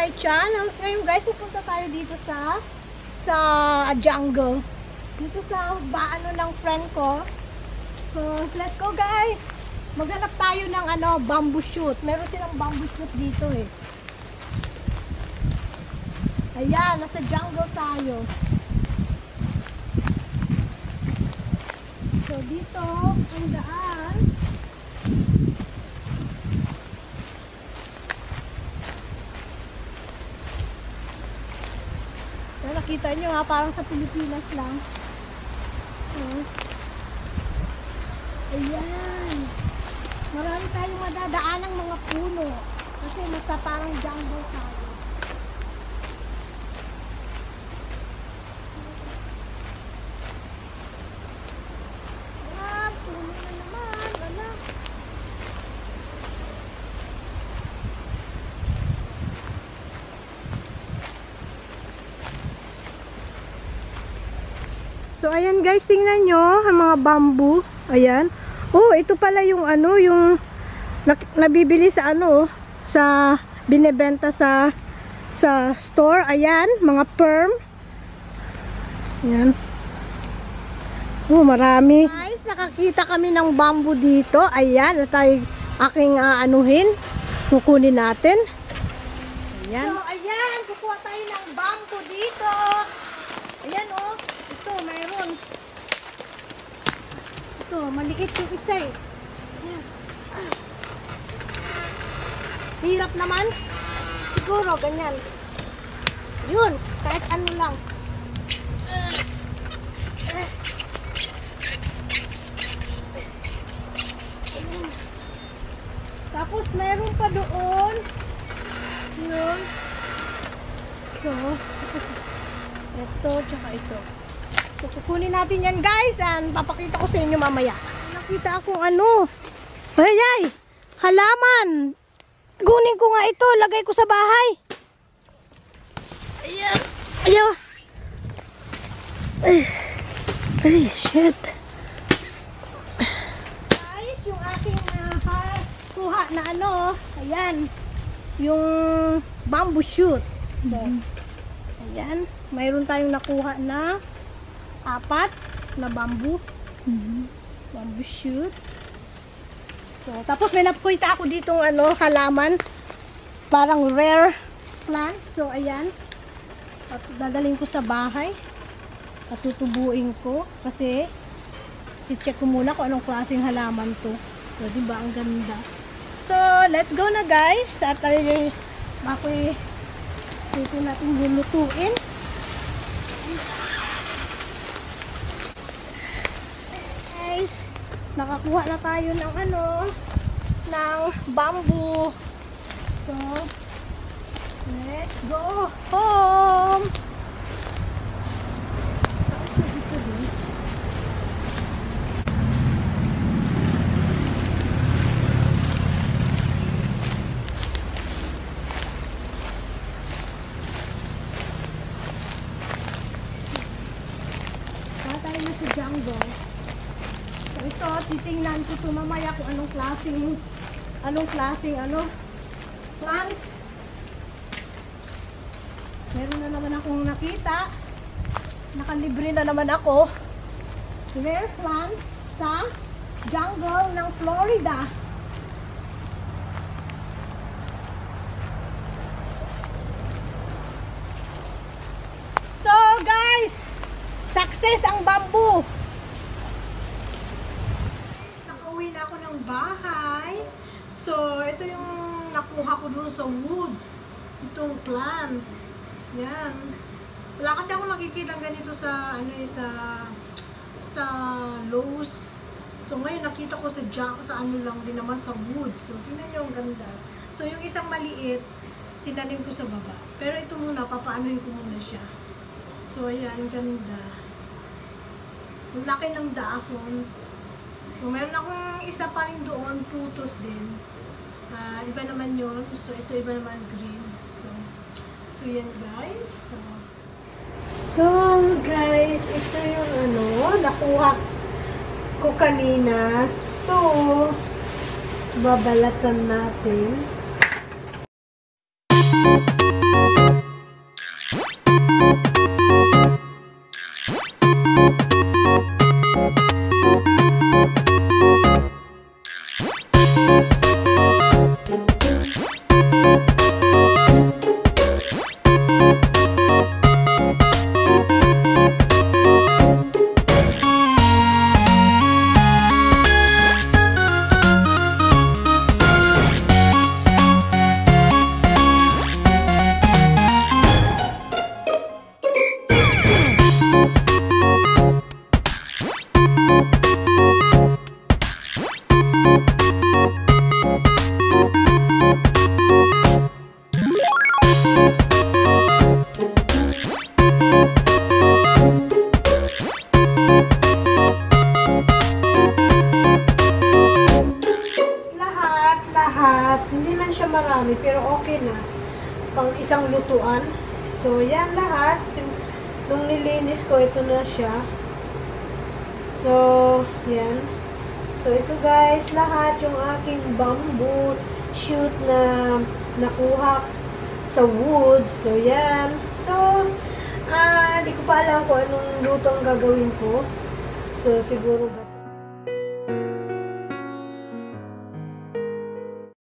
my channel. So, ngayon guys, pupunta tayo dito sa jungle. Dito sa baano ng friend ko. So, let's go guys. Maghanap tayo ng bamboo shoot. Meron silang bamboo shoot dito eh. Ayan, nasa jungle tayo. So, dito ang daan. Nakita nyo ha, parang sa Pilipinas lang. Ayan. Marami tayong madadaan ng mga puno. Kasi nasa parang jungle tayo. Ayan, puno na naman. Wala. So, ayan guys, tingnan nyo ang mga bamboo. Ayan. Oh, ito pala yung yung nabibili sa sa binebenta sa store. Ayan, mga perm. Ayan. Oh, marami. Guys, nakakita kami ng bamboo dito. Ayan, ito ay aking kukunin natin. Ayan. So, ayan, kukuha tayo ng bamboo dito. Ayan, oh. Ito, mayroon. Ito, maliit yung isa eh. Ayan. Hirap naman. Siguro, ganyan. Yun, kahit ano lang. Ayan. Tapos, mayroon pa doon. Yun. So, tapos, ito, tsaka ito. So, kukunin natin yan guys and papakita ko sa inyo mamaya. Nakita akong ay, halaman. Kunin ko nga ito, lagay ko sa bahay. Ayan. Ayan. Ay, shit. Guys, yung aking kuha na ayan. Yung bamboo shoot. So, ayan. Mayroon tayong nakuha na 4 na bamboo. Bamboo shoot. So, tapos may napakita ako ditong halaman. Parang rare plants. So, ayan. At dadaling ko sa bahay. Patutubuin ko. Kasi, check ko muna kung anong klaseng halaman to. So, diba ang ganda. So, let's go na guys. At dito natin lulutuin. Guys, nakakuha na tayo ng ng bamboo. So, let's go home. Jungle. So ito, titingnan ko ito mamaya kung anong klaseng plants. Meron na naman akong nakita. Nakalibre na naman ako. Rare plants sa jungle ng Florida. So guys, success ang bamboo. Nakauwi na ako ng bahay. So, ito yung nakuha ko dun sa woods. Itong plant. Yan. Wala kasi ako nakikita ganito sa sa Lowe's. So, ngayon nakita ko sa lang din naman sa woods. So, tingnan nyo ang ganda. So, yung isang maliit, tinanim ko sa baba. Pero ito muna, papaanoin ko muna siya. So, ayan, ganda. Ang laki ng dahon. So, meron akong isa pa rin doon, prutos din. Iba naman yun. So, ito iba naman green. So yan guys. So, guys, ito yung nakuha ko kanina. So, babalatan natin. Hindi man siya marami, pero okay na. Pang isang lutuan. So, yan lahat. Nung nilinis ko, ito na siya. So, yan. So, ito guys, lahat yung aking bamboo shoot na nakuha sa woods. So, yan. So, hindi ko pa alam kung anong luto ang gagawin ko. So, siguro